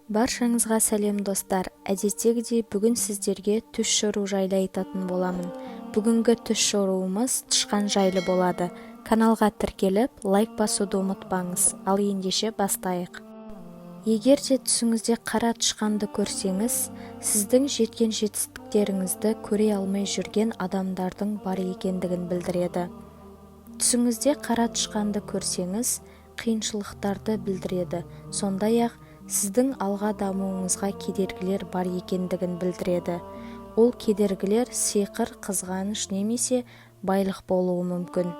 Баршаңызға сәлем достар. Әдеттегідей бүгін сіздерге түс жору жайлы айтатын боламын. Бүгінгі түс жоруымыз тышқан жайлы болады. Каналға тіркеліп, лайк басуды ұмытпаңыз. Ал ендеше бастайық. Егер де түсіңізде қара тышқанды көрсеңіз, сіздің жеткен жетістіктеріңізді көре алмай жүрген адамдардың бар екендігін білдіреді. Түсіңізде қара тышқанды көрсеңіз, қиыншылықтарды білдіреді. Сондай-ақ сіздің алға дамуыңызға кедергілер бар екендігін білдіреді. Ол кедергілер сиқыр, қызғаныш немесе байлық болуы мүмкін.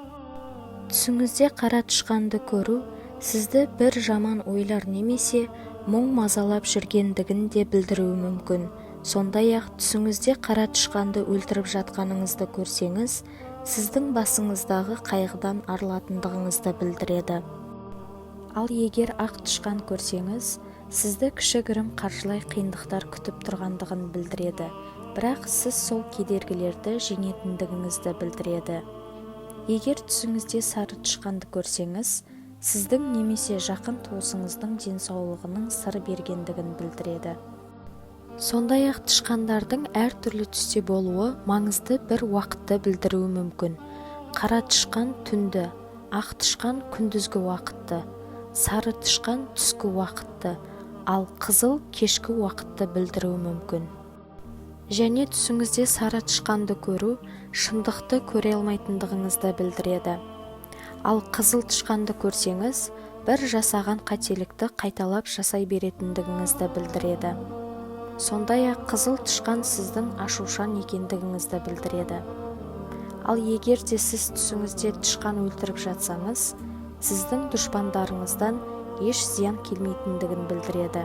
Түсіңізде қара тышқанды көру сізді бір жаман ойлар немесе мұң мазалап жүргендігін де білдіруі мүмкін. Сондай-ақ түсіңізде қара тышқанды өлтіріп жатқаныңызды көрсеңіз, сіздің басыңыздағы қайғыдан арылатындығыңызды білдіреді. Ал егер ақ тышқан көрсеңіз, сізді кішігірім қаржылай қиындықтар күтіп тұрғандығын білдіреді, бірақ сіз сол кедергілерді жеңетіндігіңізді білдіреді. Егер түсіңізде сары тышқанды көрсеңіз, сіздің немесе жақын туысыңыздың денсаулығының сыр бергендігін білдіреді. Сондай-ақ тышқандардың әртүрлі түсте болуы маңызды бір уақытты білдіруі мүмкін. Қара тышқан түнді, ақ тышқан күндізгі уақытты, сары тышқан түскі уақытты, ал қызыл кешкі уақытты білдіруі мүмкін. Және түсіңізде сары тышқанды көру шындықты көре алмайтындығыңызды білдіреді. Ал қызыл тышқанды көрсеңіз, бір жасаған қателікті қайталап жасай беретіндігіңізді білдіреді. Сондай-ақ қызыл тышқан сіздің ашушаң екендігіңізді білдіреді. Ал егер де сіз түсіңізде тышқан өлтіріп жатсаңыз, сіздің дұшпандарыңыздан еш зиян келмейтіндігін білдіреді.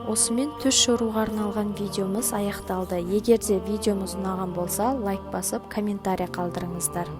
Осымен түс жоруға арналған видеомыз аяқталды. Егер де видеомыз ұнаған болса, лайк басып, комментарий қалдырыңыздар.